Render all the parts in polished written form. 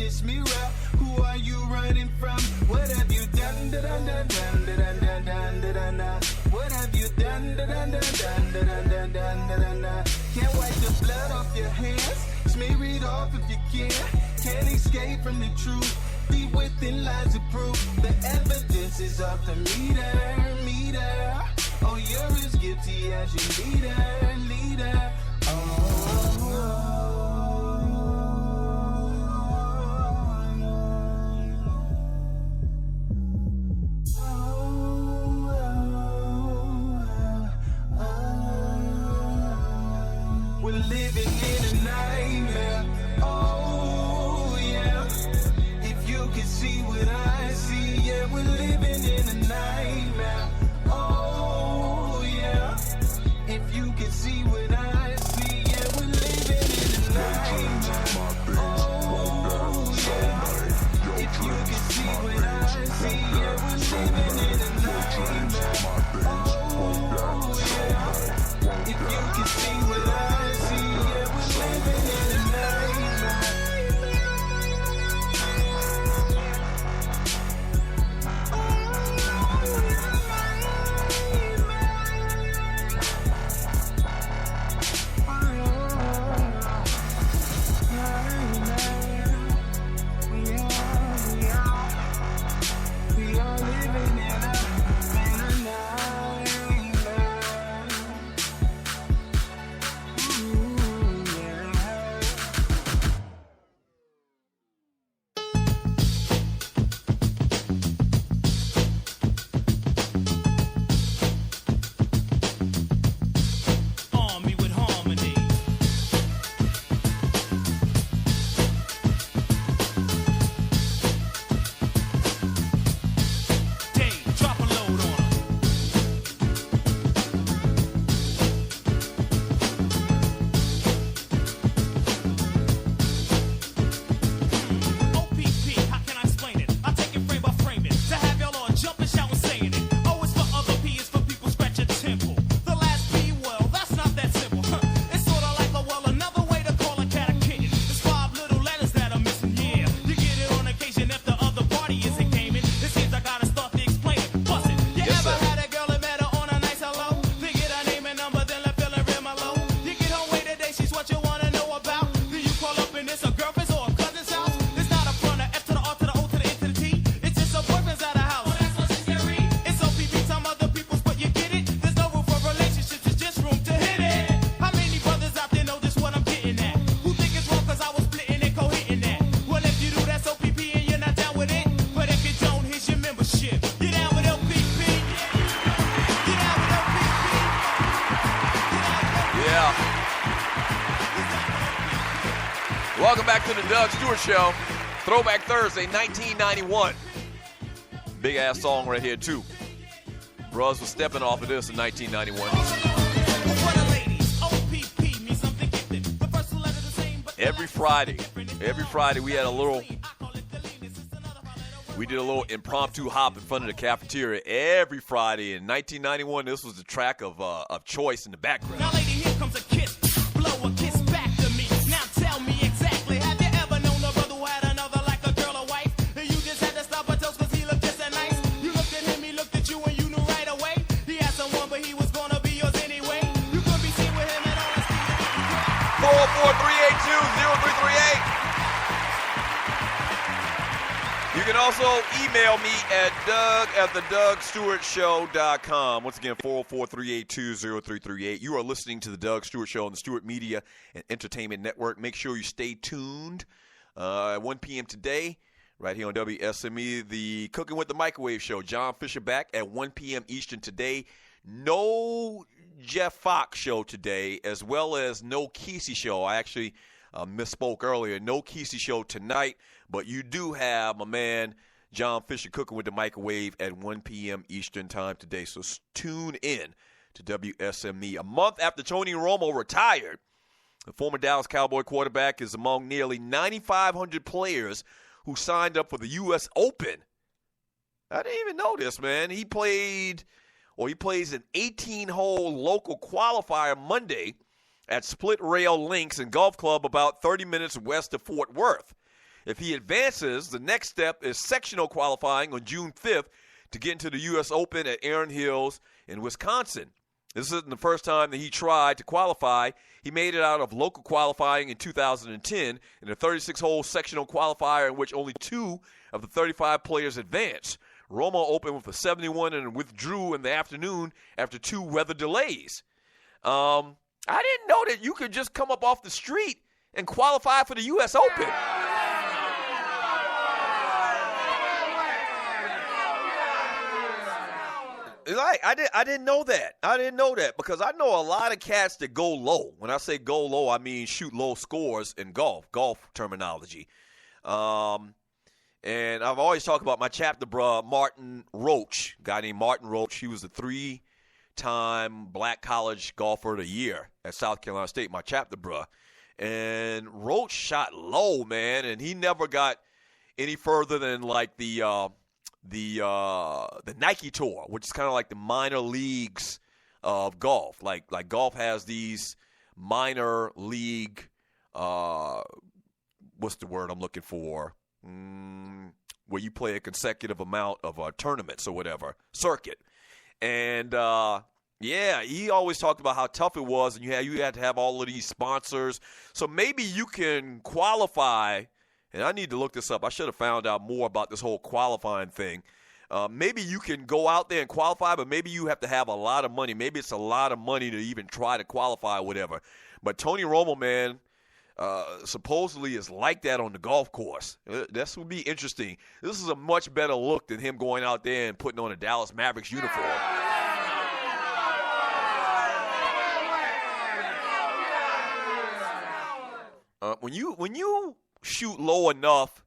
kiss me rough. Who are you running from? What have you done? What have you done? Can't wipe the blood off your hands. Smear it off if you can. Can't escape from the truth. Deep within lies of proof. The evidence is off the meter. Oh, you're as guilty as your leader. We're living in a nightmare. Oh, yeah. If you can see what I see, yeah, we're living in a nightmare. Oh, yeah. If you can see what I see, yeah, we're living in a nightmare. Oh, yeah. If you can see what I see, yeah, we're living in a nightmare. Oh, yeah. If you can see what I see, yeah, we're living in a nightmare. We are living in a Welcome back to the Doug Stewart Show. Throwback Thursday, 1991. Big ass song right here, too. Bros was stepping off of this in 1991. Every Friday we had we did a little impromptu hop in front of the cafeteria every Friday. In 1991, this was the track of choice in the background. Now, lady, here comes a kiss. Blow a kiss back to me. Now tell me exactly, have you ever known a brother who had another like a girl or wife? And you just had to stop her toes because he looked just that nice. You looked at him, he looked at you, and you knew right away. He had someone, but he was gonna be yours anyway. You could be seen with him and all the 404-382-0338. You can also email me at doug@thedougstewartshow.com. Once again, 404-382-0338. You are listening to the Doug Stewart Show on the Stewart Media and Entertainment Network. Make sure you stay tuned at 1 p.m. today, right here on WSME, the Cooking with the Microwave Show. John Fisher back at 1 p.m. Eastern today. No Jeff Fox show today, as well as no Kesey show. I actually misspoke earlier. No Kesey show tonight, but you do have my man John Fisher cooking with the microwave at 1 p.m. Eastern time today. So tune in to WSME. A month after Tony Romo retired, the former Dallas Cowboy quarterback is among nearly 9,500 players who signed up for the U.S. Open. I didn't even know this, man. He plays an 18-hole local qualifier Monday at Split Rail Links and Golf Club about 30 minutes west of Fort Worth. If he advances, the next step is sectional qualifying on June 5th to get into the U.S. Open at Erin Hills in Wisconsin. This isn't the first time that he tried to qualify. He made it out of local qualifying in 2010 in a 36-hole sectional qualifier in which only 2 of the 35 players advanced. Romo opened with a 71 and withdrew in the afternoon after 2 weather delays. I didn't know that you could just come up off the street and qualify for the U.S. Open. Like, I didn't know that. I didn't know that because I know a lot of cats that go low. When I say go low, I mean shoot low scores in golf terminology. And I've always talked about my chapter bro, Martin Roach, a guy named Martin Roach. He was the 3-time Black College Golfer of the Year at South Carolina State, my chapter bro. And Roach shot low, man, and he never got any further than like the Nike Tour, which is kind of like the minor leagues of golf. Like golf has these minor league, what's the word I'm looking for? Where you play a consecutive amount of tournaments or whatever, circuit. And, yeah, he always talked about how tough it was, and you had to have all of these sponsors. So maybe you can qualify, and I need to look this up. I should have found out more about this whole qualifying thing. Maybe you can go out there and qualify, but maybe you have to have a lot of money. Maybe it's a lot of money to even try to qualify or whatever. But Tony Romo, man, supposedly is like that on the golf course. This would be interesting. This is a much better look than him going out there and putting on a Dallas Mavericks uniform. When you shoot low enough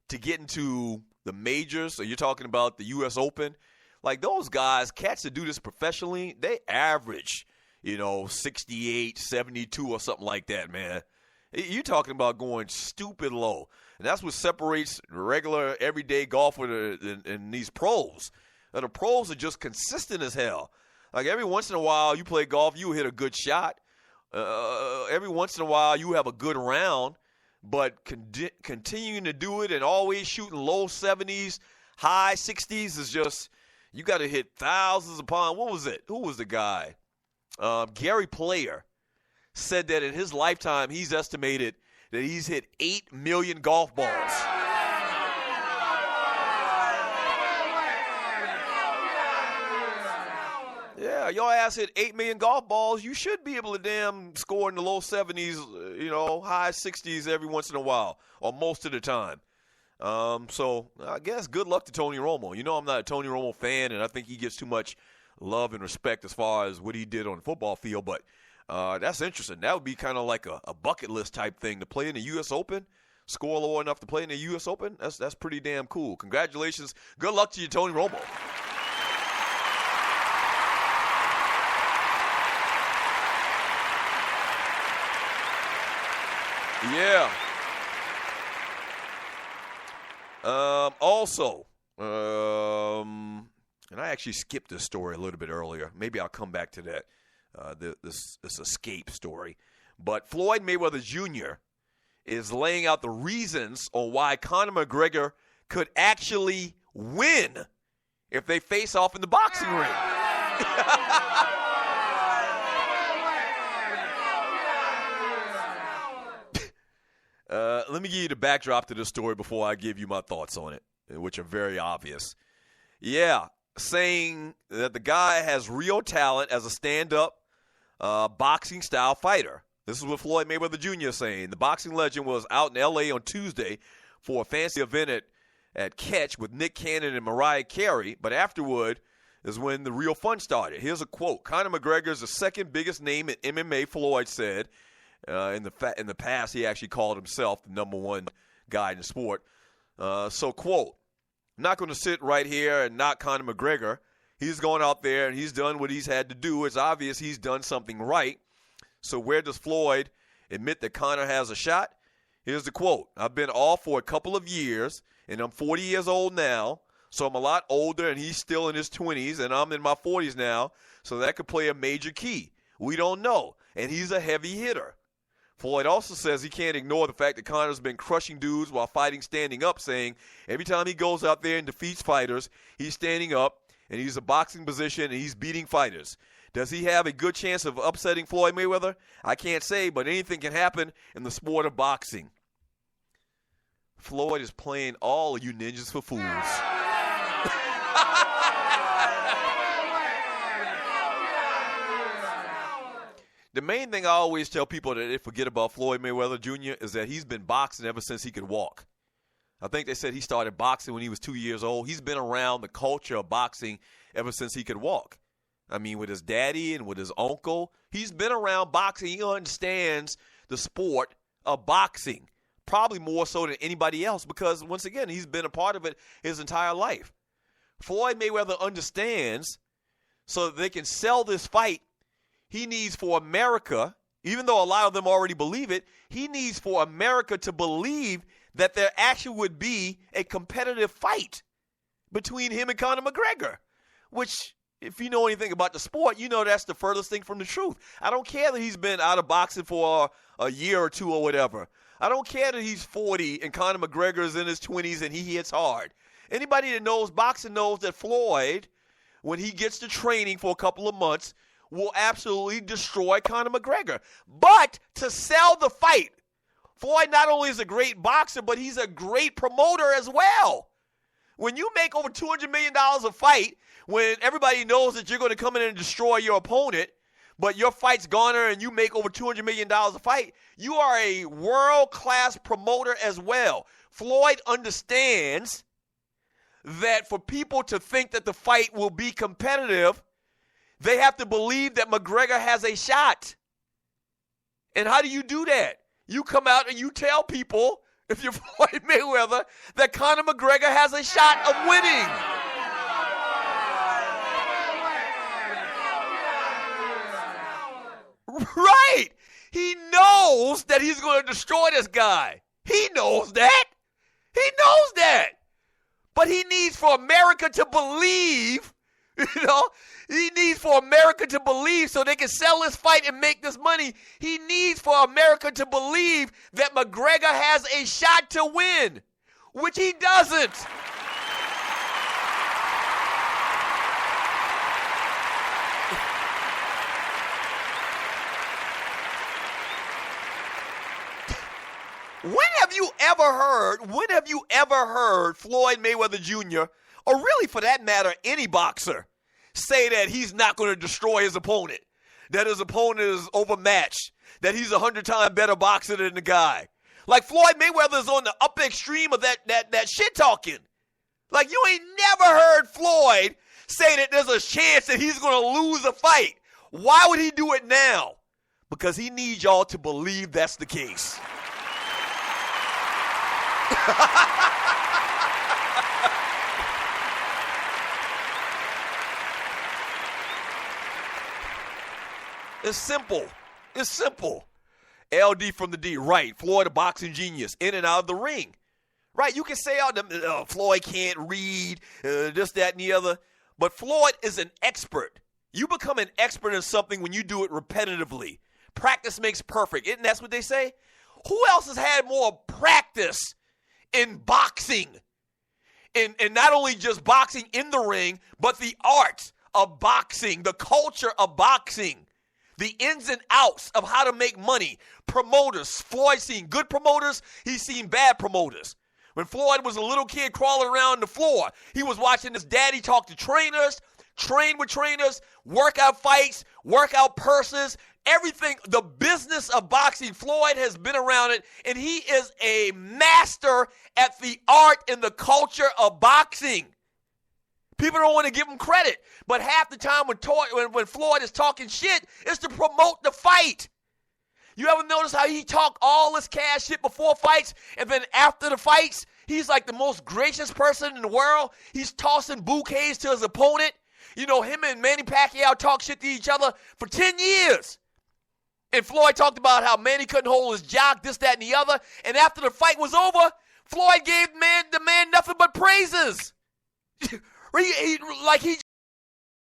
to get into the majors, so you're talking about the U.S. Open, like those guys, cats that do this professionally, they average, 68, 72 or something like that, man. You're talking about going stupid low. And that's what separates regular, everyday golfer and these pros. Now, the pros are just consistent as hell. Like every once in a while you play golf, you hit a good shot. Every once in a while you have a good round. But continuing to do it and always shooting low 70s, high 60s is just, you got to hit thousands upon. What was it? Who was the guy? Gary Player said that in his lifetime he's estimated that he's hit 8 million golf balls. Yeah, your ass hit 8 million golf balls. You should be able to damn score in the low 70s, high 60s every once in a while, or most of the time. So I guess good luck to Tony Romo. I'm not a Tony Romo fan, and I think he gets too much love and respect as far as what he did on the football field. But that's interesting. That would be kind of like a bucket list type thing to play in the U.S. Open, score low enough to play in the U.S. Open. That's pretty damn cool. Congratulations. Good luck to you, Tony Romo. Yeah. Also, and I actually skipped this story a little bit earlier. Maybe I'll come back to that, this escape story. But Floyd Mayweather Jr. is laying out the reasons on why Conor McGregor could actually win if they face off in the boxing ring. Let me give you the backdrop to this story before I give you my thoughts on it, which are very obvious. Yeah, saying that the guy has real talent as a stand-up boxing-style fighter. This is what Floyd Mayweather Jr. is saying. The boxing legend was out in L.A. on Tuesday for a fancy event at Catch with Nick Cannon and Mariah Carey, but afterward is when the real fun started. Here's a quote. Conor McGregor is the second biggest name in MMA, Floyd said. In the past, he actually called himself the number one guy in the sport. So, quote, I'm not going to sit right here and knock Conor McGregor. He's going out there and he's done what he's had to do. It's obvious he's done something right. So where does Floyd admit that Conor has a shot? Here's the quote. I've been off for a couple of years, and I'm 40 years old now, so I'm a lot older, and he's still in his 20s, and I'm in my 40s now, so that could play a major key. We don't know, and he's a heavy hitter. Floyd also says he can't ignore the fact that Conor's been crushing dudes while fighting standing up, saying every time he goes out there and defeats fighters, he's standing up and he's a boxing position and he's beating fighters. Does he have a good chance of upsetting Floyd Mayweather? I can't say, but anything can happen in the sport of boxing. Floyd is playing all of you ninjas for fools. The main thing I always tell people that they forget about Floyd Mayweather Jr. is that he's been boxing ever since he could walk. I think they said he started boxing when he was 2 years old. He's been around the culture of boxing ever since he could walk. I mean, with his daddy and with his uncle, he's been around boxing. He understands the sport of boxing, probably more so than anybody else because, once again, he's been a part of it his entire life. Floyd Mayweather understands so that they can sell this fight. He needs for America, even though a lot of them already believe it, he needs for America to believe that there actually would be a competitive fight between him and Conor McGregor, which, if you know anything about the sport, you know that's the furthest thing from the truth. I don't care that he's been out of boxing for a year or two or whatever. I don't care that he's 40 and Conor McGregor is in his 20s and he hits hard. Anybody that knows boxing knows that Floyd, when he gets to training for a couple of months, will absolutely destroy Conor McGregor. But to sell the fight, Floyd not only is a great boxer, but he's a great promoter as well. When you make over $200 million a fight, when everybody knows that you're going to come in and destroy your opponent, but your fight's garner and you make over $200 million a fight, you are a world-class promoter as well. Floyd understands that for people to think that the fight will be competitive, they have to believe that McGregor has a shot. And how do you do that? You come out and you tell people, if you're Floyd Mayweather, that Conor McGregor has a shot of winning. Right. He knows that he's going to destroy this guy. He knows that. He knows that. But he needs for America to believe, he needs for America to believe so they can sell this fight and make this money. He needs for America to believe that McGregor has a shot to win, which he doesn't. When have you ever heard Floyd Mayweather Jr., or really for that matter, any boxer, say that he's not going to destroy his opponent, that his opponent is overmatched, that he's 100 times better boxer than the guy? Like, Floyd Mayweather is on the upper extreme of that shit talking. Like, you ain't never heard Floyd say that there's a chance that he's going to lose a fight. Why would he do it now? Because he needs y'all to believe that's the case. It's simple. It's simple. LD from the D, right. Floyd, a boxing genius, in and out of the ring. Right, you can say Floyd can't read, this, that, and the other. But Floyd is an expert. You become an expert in something when you do it repetitively. Practice makes perfect. Isn't that what they say? Who else has had more practice in boxing? And not only just boxing in the ring, but the art of boxing, the culture of boxing, the ins and outs of how to make money. Promoters. Floyd's seen good promoters. He's seen bad promoters. When Floyd was a little kid crawling around the floor, he was watching his daddy talk to trainers, train with trainers, workout fights, workout purses, everything. The business of boxing, Floyd has been around it, and he is a master at the art and the culture of boxing. People don't want to give him credit, but half the time when Floyd is talking shit, it's to promote the fight. You ever notice how he talk all this cash shit before fights, and then after the fights, he's like the most gracious person in the world. He's tossing bouquets to his opponent. You know, him and Manny Pacquiao talk shit to each other for 10 years. And Floyd talked about how Manny couldn't hold his jock, this, that, and the other. And after the fight was over, Floyd gave the man nothing but praises. He